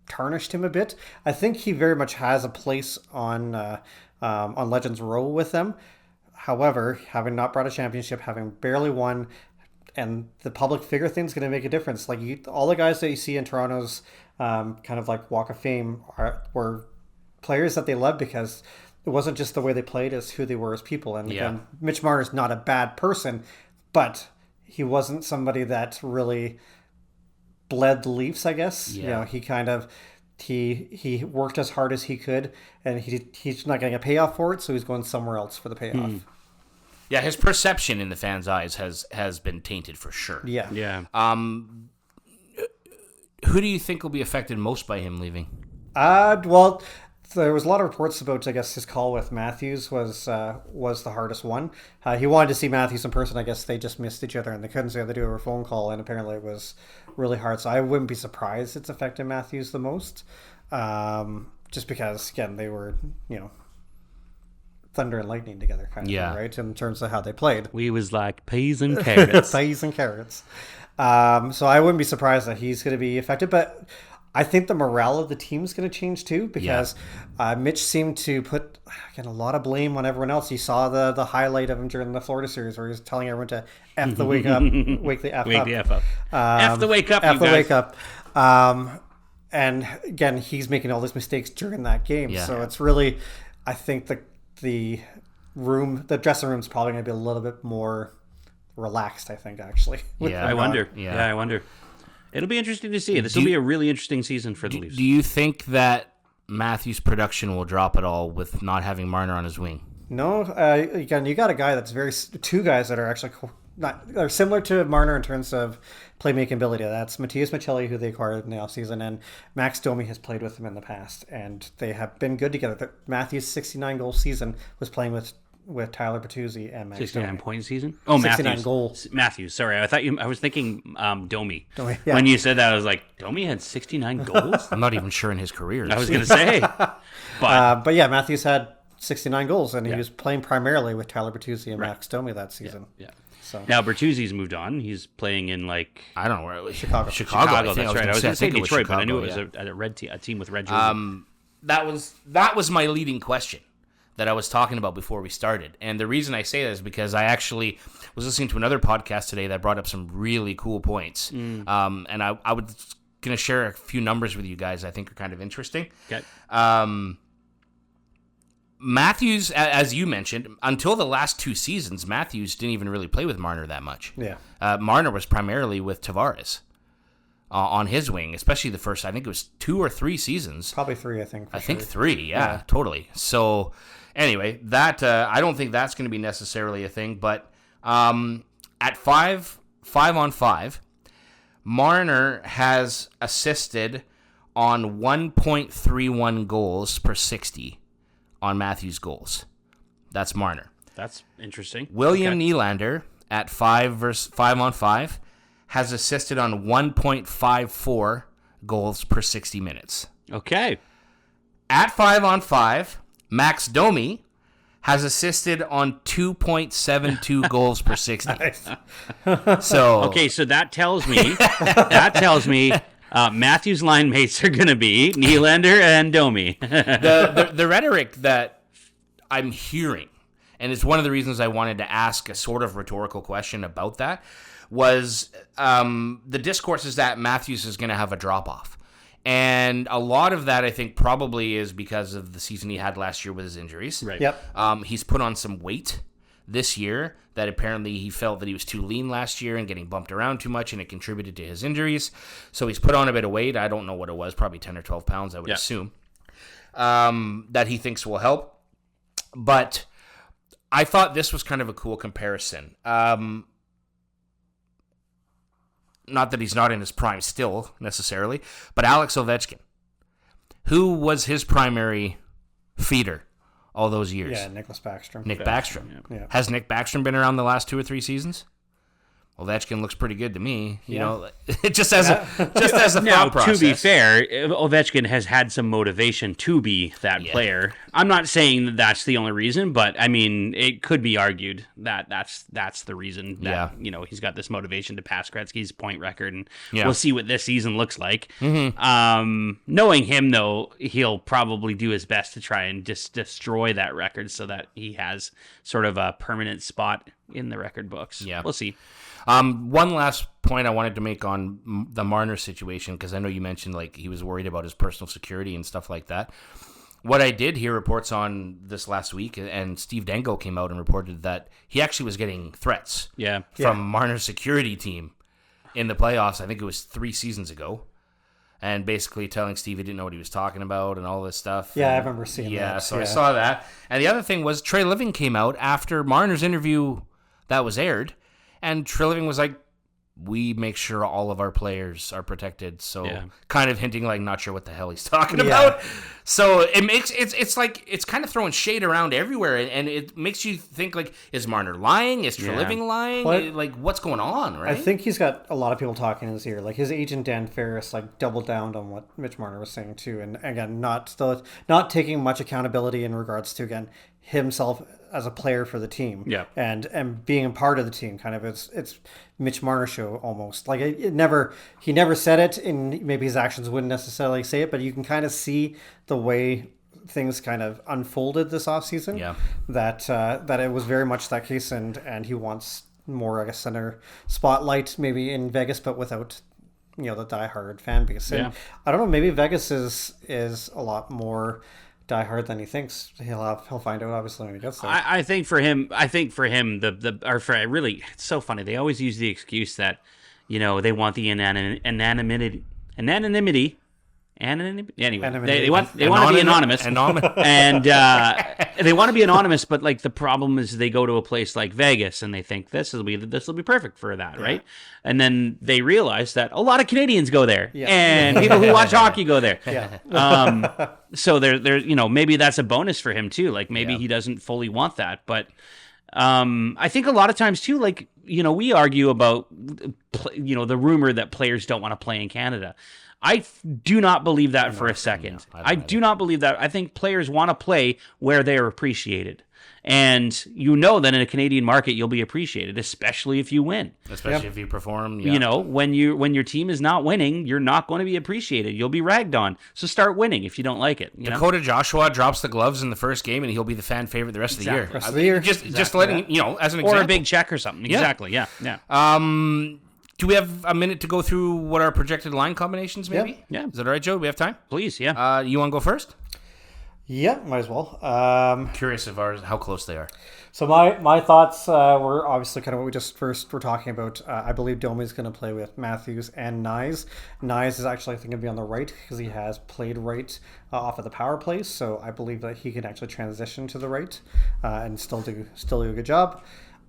tarnished him a bit. I think he very much has a place on Legends Row with them. However, having not brought a championship, having barely won, and the public figure thing's going to make a difference. Like all the guys that you see in Toronto's kind of like Walk of Fame were players that they loved because it wasn't just the way they played, it's who they were as people. And again, Mitch Marner's not a bad person, but he wasn't somebody that really bled the Leafs, I guess. You know, he kind of he worked as hard as he could, and he's not getting a payoff for it, so he's going somewhere else for the payoff. Yeah, his perception in the fans' eyes has been tainted for sure. Yeah. Who do you think will be affected most by him leaving? Well, there was a lot of reports about, I guess, his call with Matthews was the hardest one. He wanted to see Matthews in person. I guess they just missed each other and they couldn't say they do over a phone call, and apparently it was really hard. So I wouldn't be surprised it's affected Matthews the most, just because, again, they were, you know, thunder and lightning together, kind of thing, right? In terms of how they played. We was like peas and carrots. Peas and carrots. So I wouldn't be surprised that he's going to be affected, but I think the morale of the team is going to change too, because Mitch seemed to put, again, a lot of blame on everyone else. You saw the highlight of him during the Florida series where he was telling everyone to F the wake up, wake the F Wake up. the F up. F the wake up, F you the guys. wake up. And again, he's making all these mistakes during that game. So it's really, I think the dressing room's probably going to be a little bit more relaxed, I think, actually. I wonder. Yeah, I wonder. It'll be interesting to see. This will be a really interesting season for the Leafs. Do you think that Matthews' production will drop at all with not having Marner on his wing? No. Again, you got a guy that's two guys that are actually are similar to Marner in terms of playmaking ability. That's Matias Maccelli, who they acquired in the offseason, and Max Domi has played with him in the past, and they have been good together. Matthews' 69-goal season was playing with Tyler Bertuzzi and Max 69-point season? Oh, 69 Matthews. goals. Matthews, sorry. I was thinking Domi. Yeah. When you said that, I was like, Domi had 69 goals? I'm not even sure in his career. I was going to say. But yeah, Matthews had 69 goals, and he was playing primarily with Tyler Bertuzzi and Max Domi that season. Yeah. So Now Bertuzzi's moved on. He's playing in like I don't know where it was. Chicago. Chicago. That's right. I was going to say Detroit, but I knew it was Chicago, a team with red jersey. That was my leading question that I was talking about before we started. And the reason I say that is because I actually was listening to another podcast today that brought up some really cool points. And I was going to share a few numbers with you guys I think are kind of interesting. Okay. Matthews, as you mentioned, until the last 2 seasons, Matthews didn't even really play with Marner that much. Yeah. Marner was primarily with Tavares on his wing, especially the first, I think it was 2 or 3 seasons. Probably 3, I think. I think 3, yeah, totally. So anyway, that I don't think that's going to be necessarily a thing, but at 5 on 5, Marner has assisted on 1.31 goals per 60 on Matthews' goals. That's Marner. That's interesting. William Nylander at 5 on 5 has assisted on 1.54 goals per 60 minutes. Okay. At 5 on 5, Max Domi has assisted on 2.72 goals per 60. Nice. So So that tells me Matthews' line mates are going to be Nylander and Domi. the rhetoric that I'm hearing, and it's one of the reasons I wanted to ask a sort of rhetorical question about that, was the discourse is that Matthews is going to have a drop-off. And a lot of that, I think, probably is because of the season he had last year with his injuries. Right. Yep. He's put on some weight this year that apparently he felt that he was too lean last year and getting bumped around too much, and it contributed to his injuries. So he's put on a bit of weight. I don't know what it was, probably 10 or 12 pounds, I would assume, that he thinks will help. But I thought this was kind of a cool comparison. Not that he's not in his prime still, necessarily, but Alex Ovechkin. Who was his primary feeder all those years? Yeah, Nicholas Backstrom. Nick Backstrom. Yeah. Has Nick Backstrom been around the last 2 or 3 seasons? Ovechkin looks pretty good to me. You know, just as a Now, thought process. to be fair, Ovechkin has had some motivation to be that player. I'm not saying that that's the only reason, but I mean, it could be argued that that's the reason that he's got this motivation to pass Gretzky's point record, and we'll see what this season looks like. Mm-hmm. Knowing him, though, he'll probably do his best to try and just destroy that record so that he has sort of a permanent spot in the record books. Yeah, we'll see. One last point I wanted to make on the Marner situation, because I know you mentioned like he was worried about his personal security and stuff like that. What I did hear reports on this last week, and Steve Dangle came out and reported that he actually was getting threats from Marner's security team in the playoffs. I think it was 3 seasons ago. And basically telling Steve he didn't know what he was talking about and all this stuff. Yeah, and I remember seeing that. So I saw that. And the other thing was Trey Living came out after Marner's interview that was aired. And Trilliving was like, we make sure all of our players are protected. So kind of hinting like not sure what the hell he's talking about. So it makes it's like it's kind of throwing shade around everywhere, and it makes you think like, is Marner lying? Is Trilliving lying? Well, like what's going on, right? I think he's got a lot of people talking in his ear. Like his agent Dan Ferris like doubled down on what Mitch Marner was saying too, and again not taking much accountability in regards to himself as a player for the team, and being a part of the team. Kind of it's Mitch Marner show almost. Like he never said it, and maybe his actions wouldn't necessarily say it, but you can kind of see the way things kind of unfolded this offseason. That it was very much that case, and he wants more, I guess, center spotlight maybe in Vegas, but without the diehard fan base. And I don't know, maybe Vegas is a lot more diehard than he thinks. He'll find out obviously when he gets there. I think for him, really, it's so funny. They always use the excuse that they want the anonymity. Anyway, they want to be anonymous, and they want to be anonymous. But like the problem is, they go to a place like Vegas and they think this will be perfect for that, right? And then they realize that a lot of Canadians go there, and people who watch hockey go there. So they're maybe that's a bonus for him too. Like maybe he doesn't fully want that, but I think a lot of times too, like we argue about the rumor that players don't want to play in Canada. do not believe that for a second. I do not believe that. I think players want to play where they are appreciated. And you know that in a Canadian market, you'll be appreciated, especially if you win. Especially if you perform. You know, when your team is not winning, you're not going to be appreciated. You'll be ragged on. So start winning if you don't like it. Dakota Joshua drops the gloves in the first game, and he'll be the fan favorite the rest of the year. Rest of the year. Just letting as an example. Or a big check or something. Exactly. Yeah. Do we have a minute to go through what our projected line combinations maybe? Yeah. Is that all right, Joe? Do we have time? Please, yeah. You want to go first? Yeah, might as well. Curious of how close they are. So my thoughts were obviously kind of what we just first were talking about. I believe Domi's going to play with Matthews and Nyes. Nyes is actually, I think, going to be on the right because he has played right off of the power play. So I believe that he can actually transition to the right and still do a good job.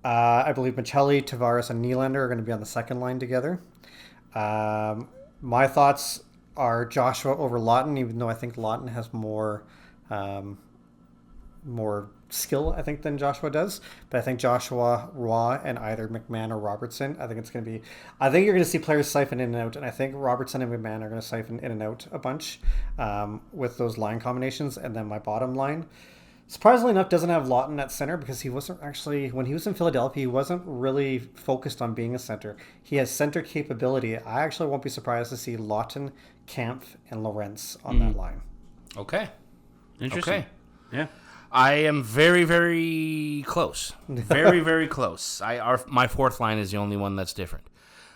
I believe Michelli, Tavares, and Nylander are going to be on the second line together. My thoughts are Joshua over Lawton, even though I think Lawton has more skill, I think, than Joshua does. But I think Joshua, Raw, and either McMahon or Robertson, I think you're going to see players siphon in and out. And I think Robertson and McMahon are going to siphon in and out a bunch with those line combinations. And then my bottom line, surprisingly enough, doesn't have Lawton at center because he wasn't actually, when he was in Philadelphia, he wasn't really focused on being a center. He has center capability. I actually won't be surprised to see Lawton, Kampf, and Lorentz on that line. Okay. Interesting. Okay. Yeah. I am very, very close. Very, very close. My fourth line is the only one that's different.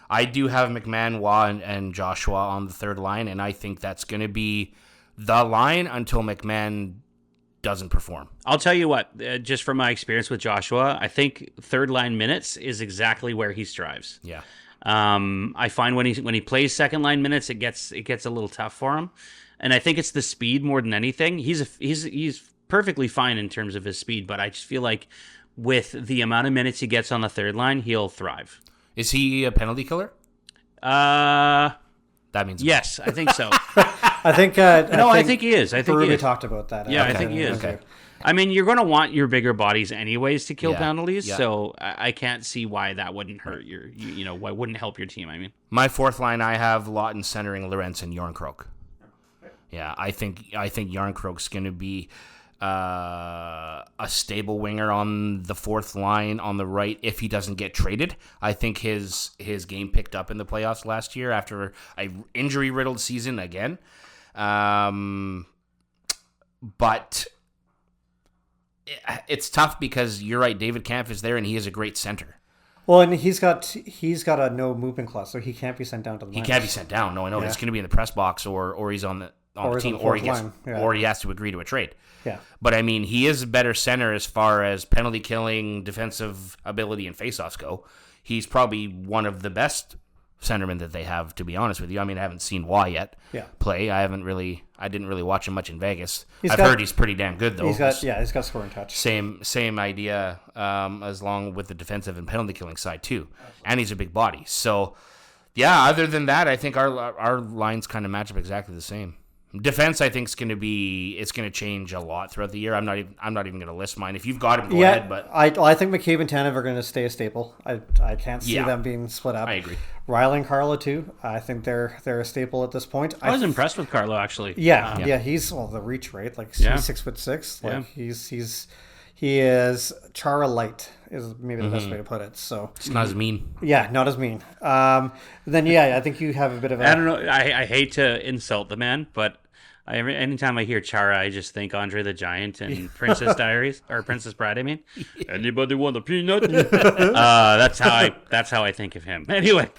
I do have McMahon, Waugh, and Joshua on the third line, and I think that's going to be the line until McMahon doesn't perform. I'll tell you what, just from my experience with Joshua, I think third line minutes is exactly where he strives. Yeah. I find when he plays second line minutes, it gets a little tough for him, and I think it's the speed more than anything. He's perfectly fine in terms of his speed, but I just feel like with the amount of minutes he gets on the third line, he'll thrive. Is he a penalty killer? That means yes, I think so. I think I think he is. I think we he is. talked about that. Yeah, I think he is. Okay. I mean, you're going to want your bigger bodies anyways to kill Yeah. penalties, Yeah. so I can't see why that wouldn't hurt why wouldn't help your team. I mean, My fourth line, I have Lawton centering Lorentz and Yarncroke. Yeah, I think Yarncroke's going to be a stable winger on the fourth line on the right if he doesn't get traded. I think his game picked up in the playoffs last year after a injury-riddled season again. But it's tough because you're right, David Kampf is there and he is a great center. Well, and he's got a no movement clause, so he can't be sent down to the He minors. can't be sent down. No, I know. Yeah. He's going to be in the press box or he's on the team, or he gets, line. Yeah. or he has to agree to a trade. Yeah. But I mean, he is a better center as far as penalty killing, defensive ability, and faceoffs go. He's probably one of the best centermen that they have, to be honest with you. I mean, I haven't seen Waugh yet play. I didn't really watch him much in Vegas. I've heard he's pretty damn good though. He's got scoring touch. Same idea as long with the defensive and penalty killing side too. And he's a big body. So yeah, other than that, I think our lines kind of match up exactly the same. Defense, I think, is going to change a lot throughout the year. I'm not even going to list mine. If you've got him, go ahead. But I think McCabe and Tanev are going to stay a staple. I can't see them being split up. I agree. Riley and Carlo too. I think they're a staple at this point. I was impressed with Carlo actually. Yeah. He's the reach rate, like he's 6'6". Like he is Chara light is maybe the best way to put it. So it's not as mean. Yeah, not as mean. Then I think you have a bit of I don't know. I hate to insult the man, but anytime I hear Chara, I just think Andre the Giant and Princess Diaries or Princess Bride. I mean, anybody want a peanut? That's how I think of him. Anyway,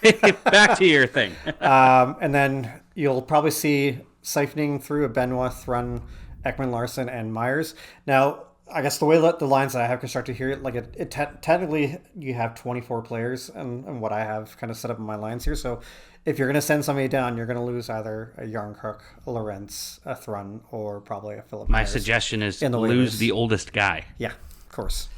back to your thing. And then you'll probably see siphoning through a Benoit, Thrun, Ekman Larson, and Myers. Now, I guess the way that the lines that I have constructed here, like technically you have 24 players and what I have kind of set up in my lines here. So if you're going to send somebody down, you're going to lose either a Yarncrook, a Lorentz, a Thrun, or probably a Philip My Myers suggestion is lose the oldest guy. Yeah, of course.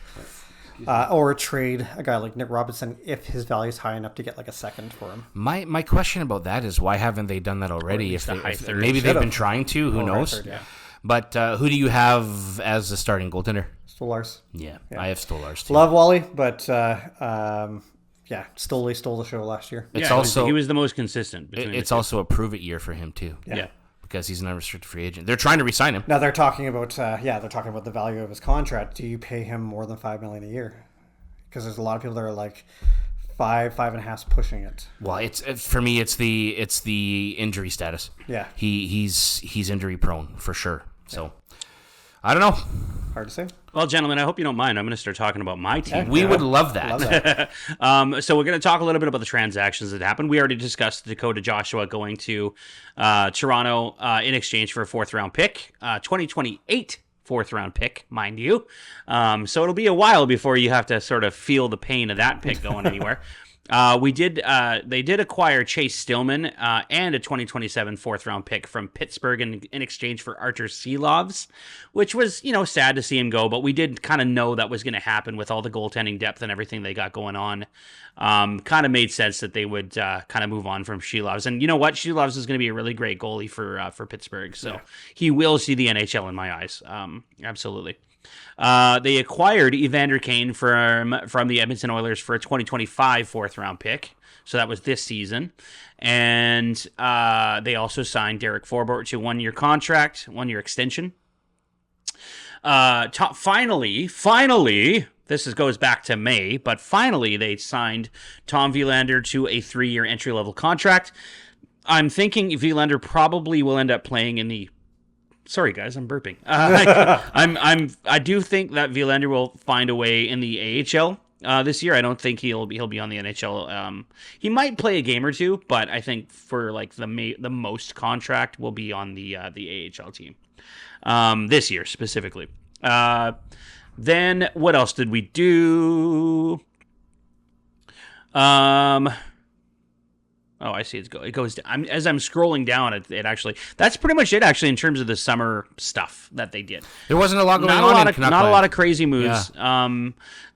Or trade a guy like Nick Robinson if his value is high enough to get like a second for him. My question about that is why haven't they done that already? If maybe they've been trying to, who knows? Third, yeah. But who do you have as the starting goaltender? Stolars. Yeah, I have Stolars too. Love Wally, but stole the show last year. It's Yeah, also he was the most consistent. Between it's the two. also a prove it year for him too. Yeah. Because he's an unrestricted free agent. They're trying to re-sign him. Now they're talking about the value of his contract. Do you pay him more than $5 million a year? Because there's a lot of people that are like 5.5 pushing it. Well, it's for me. It's the injury status. Yeah, he's injury prone for sure. So I don't know. hard to say. Well, gentlemen, I hope you don't mind. I'm going to start talking about my team. We would love that. So we're going to talk a little bit about the transactions that happened. We already discussed Dakota Joshua going to Toronto in exchange for a 4th-round pick, 2028 4th-round pick, mind you. So it'll be a while before you have to sort of feel the pain of that pick going anywhere. They did acquire Chase Stillman and a 2027 4th-round pick from Pittsburgh in exchange for Artur Silovs, which was, sad to see him go, but we did kind of know that was going to happen with all the goaltending depth and everything they got going on. Kind of made sense that they would kind of move on from Silovs. And you know what? Silovs is going to be a really great goalie for Pittsburgh, so he will see the NHL in my eyes. Absolutely. They acquired Evander Kane from the Edmonton Oilers for a 2025 4th-round pick. So that was this season. And they also signed Derek Forbort to a 1-year contract, 1-year extension. Finally, goes back to May, but finally they signed Tom Wielander to a 3-year entry-level contract. I'm thinking Wielander probably will end up playing in the... Sorry, guys, I'm burping. I do think that Wielander will find a way in the AHL this year. I don't think he'll be on the NHL. He might play a game or two, but I think for like the most contract will be on the AHL team this year specifically. Then what else did we do? Oh, I see. It goes down. As I'm scrolling down, it actually... That's pretty much it, actually, in terms of the summer stuff that they did. There wasn't a lot going on in Canuck Not a land. lot of crazy moves. Yeah.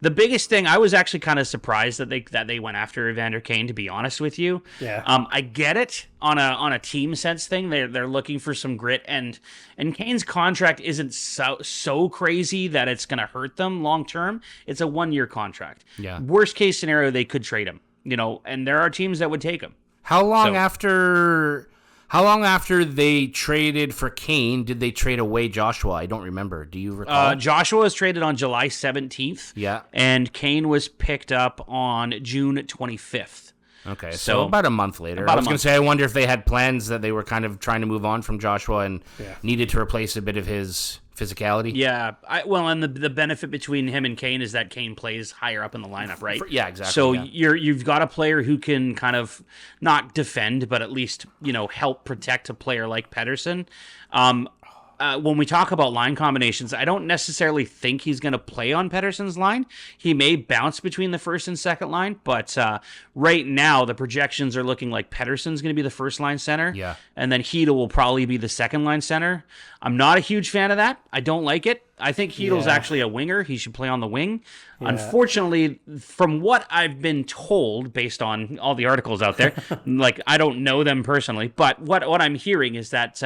The biggest thing, I was actually kind of surprised that they went after Evander Kane, to be honest with you. Yeah. I get it on a team sense thing. They're looking for some grit, and Kane's contract isn't so crazy that it's going to hurt them long term. It's a 1-year contract. Yeah. Worst case scenario, they could trade him. And there are teams that would take him. How long after they traded for Kane did they trade away Joshua? I don't remember. Do you recall? Joshua was traded on July 17th. Yeah. And Kane was picked up on June 25th. Okay, so about a month later. I was going to say, I wonder if they had plans that they were kind of trying to move on from Joshua and needed to replace a bit of his physicality. Yeah, and the benefit between him and Kane is that Kane plays higher up in the lineup, right? Yeah, exactly. So you've got a player who can kind of not defend, but at least help protect a player like Pettersson. When we talk about line combinations, I don't necessarily think he's going to play on Pettersson's line. He may bounce between the first and second line, but right now the projections are looking like Pettersson's going to be the first line center, and then Hedl will probably be the second line center. I'm not a huge fan of that. I don't like it. I think Hedl's actually a winger. He should play on the wing. Yeah. Unfortunately, from what I've been told, based on all the articles out there, like I don't know them personally, but what I'm hearing is that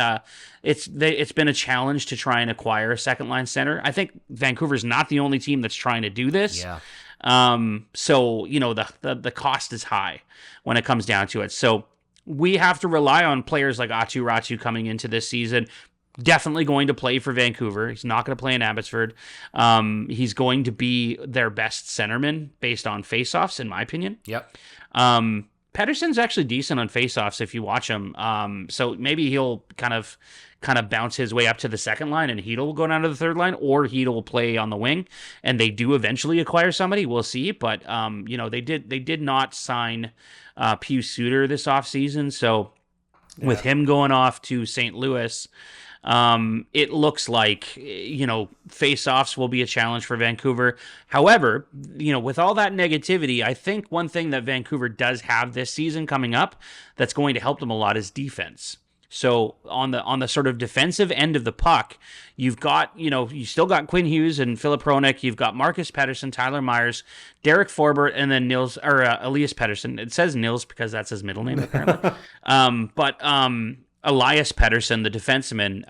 it's been a challenge to try and acquire a second line center. I think Vancouver's not the only team that's trying to do this. Yeah. So the cost is high when it comes down to it. So we have to rely on players like Aatu Ratu coming into this season. Definitely going to play for Vancouver. He's not going to play in Abbotsford. He's going to be their best centerman based on faceoffs, in my opinion. Yep. Pettersson's actually decent on faceoffs if you watch him. So maybe he'll kind of bounce his way up to the second line, and Hedl will go down to the third line, or Hedl will play on the wing. And they do eventually acquire somebody. We'll see. But they did not sign Pius Suter this offseason. So with him going off to St. Louis. It looks like, face-offs will be a challenge for Vancouver. However, with all that negativity, I think one thing that Vancouver does have this season coming up that's going to help them a lot is defense. So on the sort of defensive end of the puck, you've got, you still got Quinn Hughes and Philip Hronek. You've got Marcus Pettersson, Tyler Myers, Derek Forbort, and then Elias Pettersson. It says Nils because that's his middle name, apparently. Elias Pettersson, the defenseman,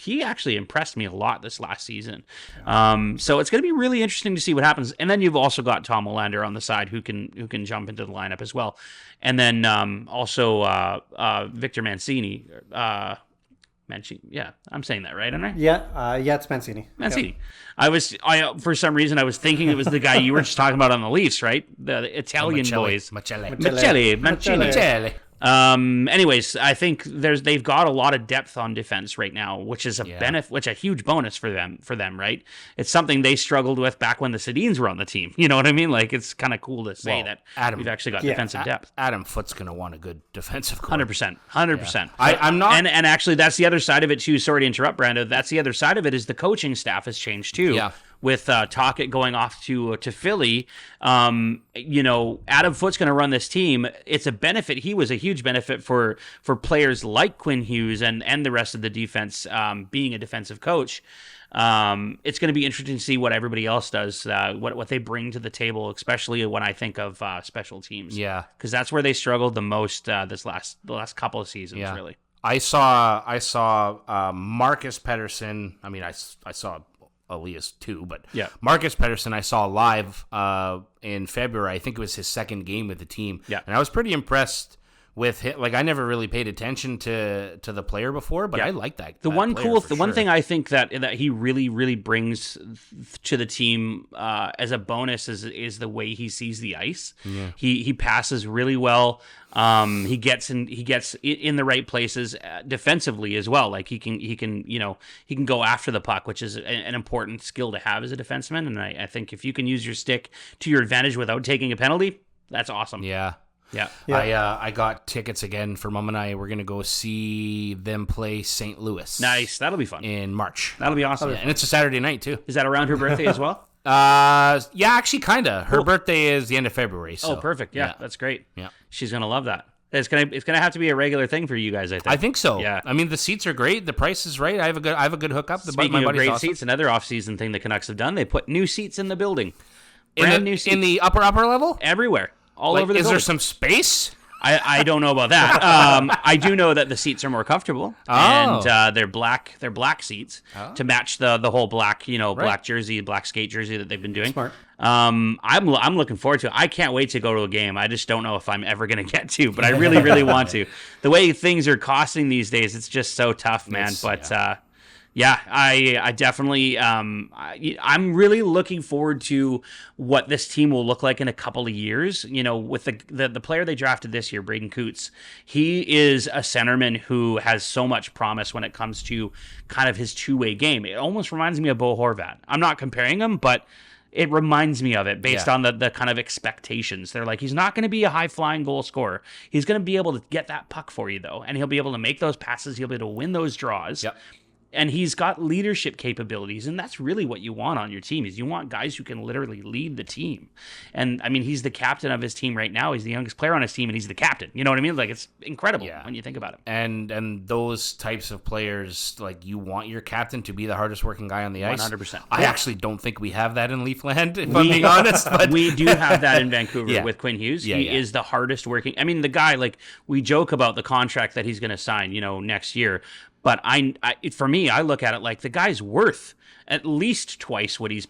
he actually impressed me a lot this last season. So it's going to be really interesting to see what happens. And then you've also got Tom Olander on the side who can jump into the lineup as well. And then also Victor Mancini. Yeah, I'm saying that right, aren't I? Yeah, it's Mancini. Mancini. Yep. I for some reason I was thinking it was the guy you were just talking about on the Leafs, right? The Italian boys. Mancini. Anyways, I think they've got a lot of depth on defense right now, which is a benefit, which a huge bonus for them, right? It's something they struggled with back when the Sedins were on the team. You know what I mean? Like, it's kind of cool to say that we've actually got defensive depth. Adam Foote's going to want a good defensive core. 100%. I'm not. And actually, that's the other side of it too. Sorry to interrupt, Brando. That's the other side of it is the coaching staff has changed too. Yeah. With Tocchet going off to Philly, Adam Foote's going to run this team. It's a benefit. He was a huge benefit for players like Quinn Hughes and the rest of the defense, being a defensive coach. It's going to be interesting to see what everybody else does, what they bring to the table, especially when I think of special teams. Yeah, because that's where they struggled the most the last couple of seasons, really. I saw Marcus Pettersson. I mean, I saw Elias too, but Marcus Pettersson I saw live in February. I think it was his second game with the team, and I was pretty impressed with him. Like, I never really paid attention to the player before, but I like that. One thing I think that he really brings to the team as a bonus is the way he sees the ice. Yeah. He passes really well. He gets in the right places defensively as well. Like he can go after the puck, which is an important skill to have as a defenseman. And I think if you can use your stick to your advantage without taking a penalty, that's awesome. Yeah. Yeah. I got tickets again for Mom and I. We're gonna go see them play St. Louis. Nice. That'll be fun in March. That'll be awesome. And it's a Saturday night too. Is that around her birthday as well? Yeah, actually, kinda. Her birthday is the end of February. So. Oh, perfect. Yeah, that's great. Yeah, she's gonna love that. It's gonna have to be a regular thing for you guys. I think so. Yeah. I mean, the seats are great. The price is right. I have a good hookup. Speaking of great seats, another off-season thing the Canucks have done, they put new seats in the building. New seats in the upper level, everywhere, all over the building. Is there some space? I don't know about that. I do know that the seats are more comfortable, and they're black seats to match the whole black black jersey, black skate jersey that they've been doing. Smart. I'm looking forward to it. I can't wait to go to a game. I just don't know if I'm ever going to get to, but I really want to. The way things are costing these days, it's just so tough, man. I definitely, I'm really looking forward to what this team will look like in a couple of years. With the player they drafted this year, Braden Coots, he is a centerman who has so much promise when it comes to kind of his two-way game. It almost reminds me of Bo Horvat. I'm not comparing him, but it reminds me of it based on the kind of expectations. They're like, he's not going to be a high-flying goal scorer. He's going to be able to get that puck for you, though, and he'll be able to make those passes. He'll be able to win those draws. Yep. And he's got leadership capabilities, and that's really what you want on your team. Is you want guys who can literally lead the team. And I mean, he's the captain of his team right now. He's the youngest player on his team, and he's the captain. You know what I mean? Like, it's incredible when you think about it. And those types of players, like, you want your captain to be the hardest working guy on the ice. 100%. I actually don't think we have that in Leafland, if I'm being honest. But we do have that in Vancouver with Quinn Hughes. He is the hardest working. I mean, the guy, like, we joke about the contract that he's going to sign, next year. But for me, I look at it like the guy's worth at least twice what he's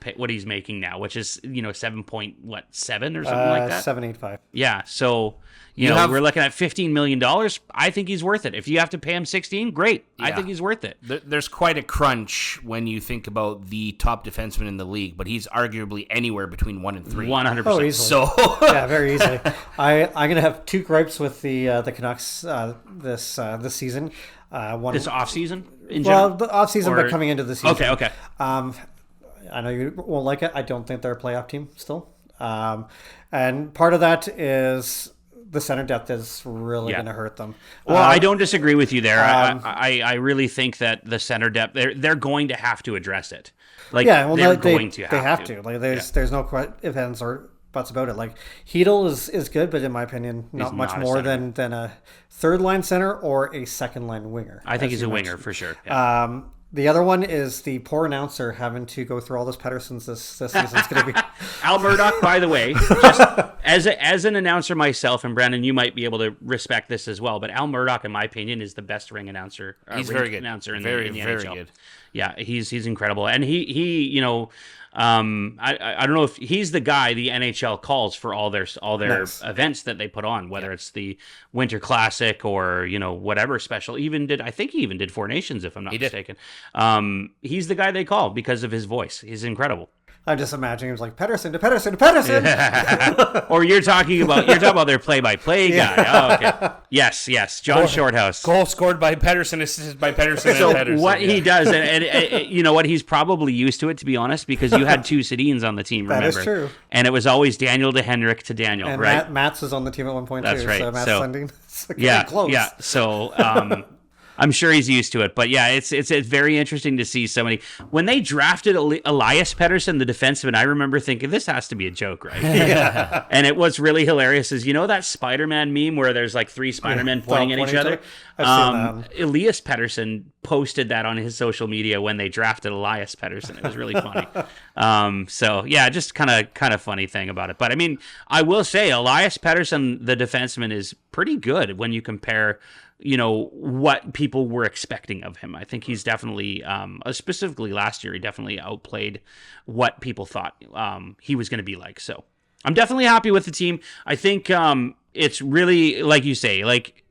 making now, which is 7.7 or something like that. 7.85. Yeah, so we're looking at $15 million. I think he's worth it. If you have to pay him 16, great. Yeah. I think he's worth it. There's quite a crunch when you think about the top defenseman in the league, but he's arguably anywhere between 1 and 3. 100%. Oh, easily. So yeah, very easily. I'm gonna have two gripes with the Canucks this season. This off season? The off season, but coming into the season. Okay. I know you won't like it. I don't think they're a playoff team still. And part of that is the center depth is really going to hurt them. Well, I don't disagree with you there. I really think that the center depth, they're going to have to address it. Like, they have to. Like, there's no ifs, ands, or buts about it. Like, Hedel is good, but in my opinion, not much more than a third line center or a second line winger. I think he's a winger for sure. Yeah. The other one is the poor announcer having to go through all those Pedersons this season. It's going to be Al Murdoch, by the way, just as an announcer myself, and Brandon, you might be able to respect this as well, but Al Murdoch, in my opinion, is the best ring announcer. He's ring very good. Announcer in Very, the very NHL. good. Yeah, he's incredible, and he you know. I don't know if he's the guy the NHL calls for all their Nice. events that they put on, whether it's the Winter Classic or whatever special. I think he even did Four Nations, if I'm not mistaken. He's the guy they call because of his voice. He's incredible. I'm just imagining him like Pedersen to Pedersen to Pedersen. Or you're talking about their play-by-play guy. Oh, okay. Yes, John Shorthouse. Goal scored by Pedersen, assisted by Pedersen. So and Pedersen, what he does, and you know what, he's probably used to it, to be honest, because you had two Sedins on the team. Remember, That is true. And it was always Daniel to Henrik to Daniel, And right? Matt's was on the team at one point That's too. right. So Matt's So- Sundin. It's like Yeah, close. yeah. So I'm sure he's used to it, but yeah, it's very interesting to see somebody when they drafted Elias Pettersson, the defenseman. I remember thinking this has to be a joke, right? Yeah. And it was really hilarious. Is that Spider-Man meme where there's like three Spider-Men pointing at each other? I've seen that. Elias Pettersson posted that on his social media when they drafted Elias Pettersson. It was really funny. So yeah, just kind of funny thing about it. But I mean, I will say Elias Pettersson, the defenseman, is pretty good when you compare what people were expecting of him. I think he's definitely, specifically last year, he definitely outplayed what people thought he was going to be like. So I'm definitely happy with the team. I think it's really, like you say, like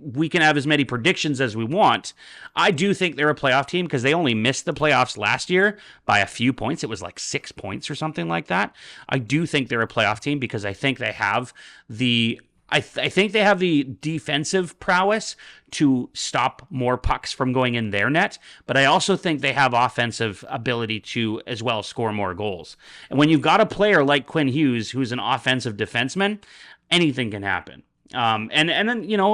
we can have as many predictions as we want. I do think they're a playoff team because they only missed the playoffs last year by a few points. It was like 6 points or something like that. I do think they're a playoff team because I think they have I think they have the defensive prowess to stop more pucks from going in their net, but I also think they have offensive ability to as well score more goals. And when you've got a player like Quinn Hughes, who's an offensive defenseman, anything can happen. And then,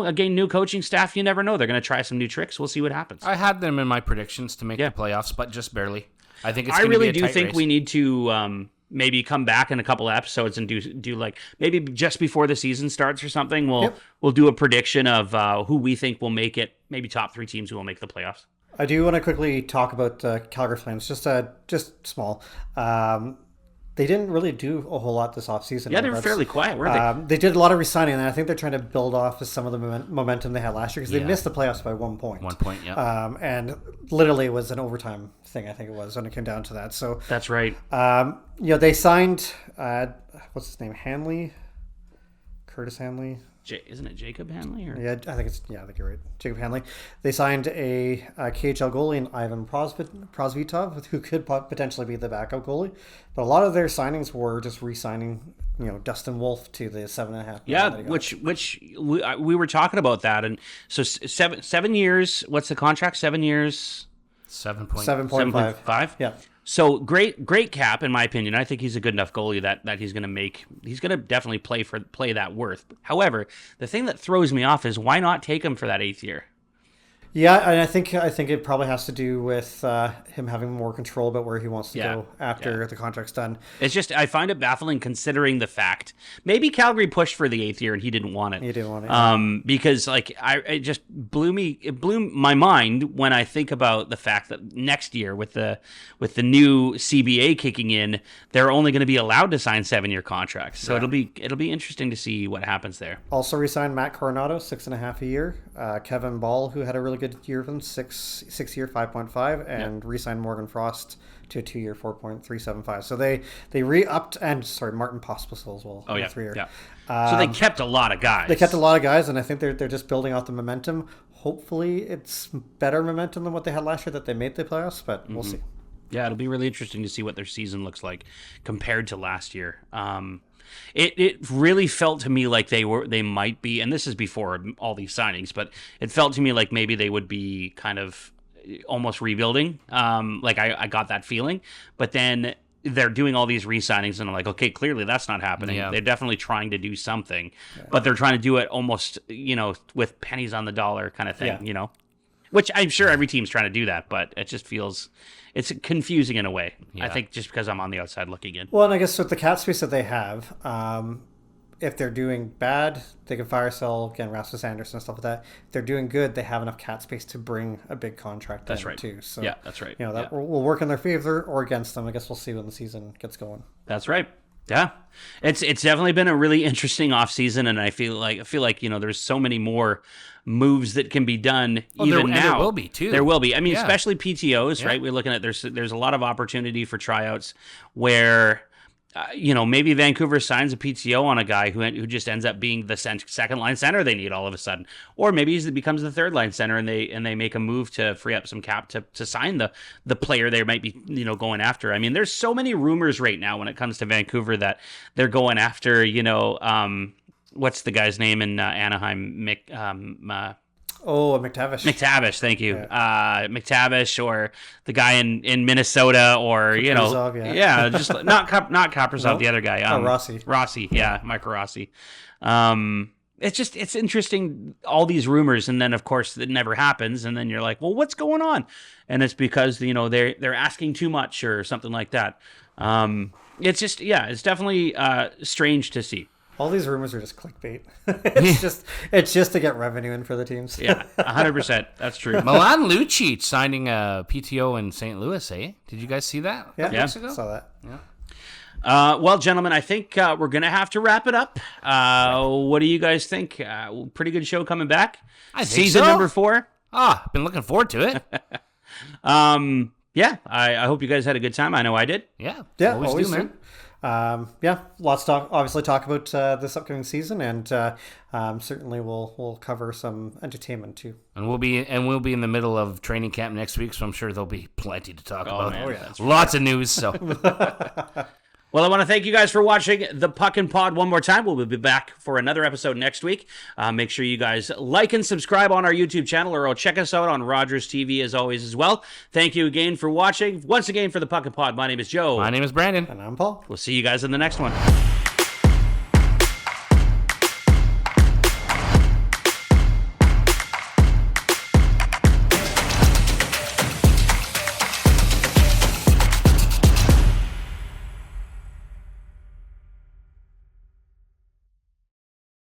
again, new coaching staff, you never know. They're going to try some new tricks. We'll see what happens. I had them in my predictions to make the playoffs, but just barely. I think it's I going to really be a do tight think race. we need to maybe come back in a couple of episodes and do like maybe just before the season starts or something. We'll do a prediction of who we think will make it. Maybe top 3 teams who will make the playoffs. I do want to quickly talk about Calgary Flames, just small. They didn't really do a whole lot this offseason. Yeah, they were fairly quiet, weren't they? They did a lot of resigning, and I think they're trying to build off of some of the momentum they had last year because they missed the playoffs by 1 point. 1 point, yeah. And literally it was an overtime thing, I think it was, when it came down to that. So That's right. they signed, what's his name, Curtis Hanley. Isn't it Jacob Hanley? Or? Yeah, I think you're right. Jacob Hanley. They signed a KHL goalie in Ivan Prosvitov, who could potentially be the backup goalie. But a lot of their signings were just re-signing, Dustin Wolf to the 7.5. Yeah, which we were talking about that, and so 7 years. What's the contract? 7 years. 7.5. 7.5. Yeah. So great cap in my opinion. I think he's a good enough goalie that he's going to definitely play that worth. However, the thing that throws me off is why not take him for that 8th year? Yeah, and I think it probably has to do with him having more control about where he wants to go after the contract's done. It's just I find it baffling considering the fact maybe Calgary pushed for the 8th year and he didn't want it. He didn't want it. Because it just blew my mind when I think about the fact that next year with the new CBA kicking in, they're only going to be allowed to sign 7-year contracts. So it'll be interesting to see what happens there. Also re-signed Matt Coronado, 6.5 a year. Kevin Ball, who had a really good year of them, 6 year, 5.5, and re-signed Morgan Frost to a 2-year, 4.375. So they re-upped, and Martin Pospisil as well. Oh yeah, 3 year. Yeah. So they kept a lot of guys. They kept a lot of guys, and I think they're just building off the momentum. Hopefully, it's better momentum than what they had last year that they made the playoffs, but we'll see. Yeah, it'll be really interesting to see what their season looks like compared to last year. It really felt to me like they might be, and this is before all these signings, but it felt to me like maybe they would be kind of almost rebuilding. Like I got that feeling, but then they're doing all these re-signings, and I'm like, okay, clearly that's not happening. Yeah. They're definitely trying to do something, but they're trying to do it almost, with pennies on the dollar kind of thing, Which I'm sure every team's trying to do that, but it just feels it's confusing in a way. Yeah. I think just because I'm on the outside looking in. Well, and I guess with the cap space that they have, if they're doing bad, they can fire sell again Rasmus Anderson and stuff like that. If they're doing good, they have enough cap space to bring a big contract. That's right. Too. So yeah, that's right. That will work in their favor or against them. I guess we'll see when the season gets going. That's right. Yeah, it's definitely been a really interesting offseason, and I feel like there's so many more moves that can be done even now. There will be too. There will be. I mean, especially PTOs, right? We're looking at there's a lot of opportunity for tryouts where. Maybe Vancouver signs a PTO on a guy who just ends up being the second line center they need all of a sudden, or maybe he becomes the third line center and they make a move to free up some cap to sign the player they might be going after. I mean, there's so many rumors right now when it comes to Vancouver that they're going after what's the guy's name in Anaheim, McTavish. McTavish, thank you. Yeah. McTavish, or the guy in Minnesota, or Kaprizov, just not Kaprizov, no. The other guy. Rossi, yeah, Marco Rossi. It's interesting, all these rumors, and then of course it never happens, and then you're like, well, what's going on? And it's because they're asking too much or something like that. It's definitely strange to see. All these rumors are just clickbait. It's just to get revenue in for the teams. Yeah, 100%. That's true. Milan Lucic signing a PTO in St. Louis, eh? Did you guys see that? Yeah, saw that. Yeah. Well, gentlemen, I think we're going to have to wrap it up. What do you guys think? Pretty good show coming back. I think Season so. number 4. Been looking forward to it. Yeah, I hope you guys had a good time. I know I did. Yeah, always do, man. Lots to talk about this upcoming season, and certainly we'll cover some entertainment too. And we'll be in the middle of training camp next week, so I'm sure there'll be plenty to talk about. Man, lots of news. So, well, I want to thank you guys for watching the Puckn Pod one more time. We'll be back for another episode next week. Make sure you guys like and subscribe on our YouTube channel, or check us out on Rogers TV as always as well. Thank you again for watching. Once again for the Puckn Pod, my name is Joe. My name is Brandon. And I'm Paul. We'll see you guys in the next one.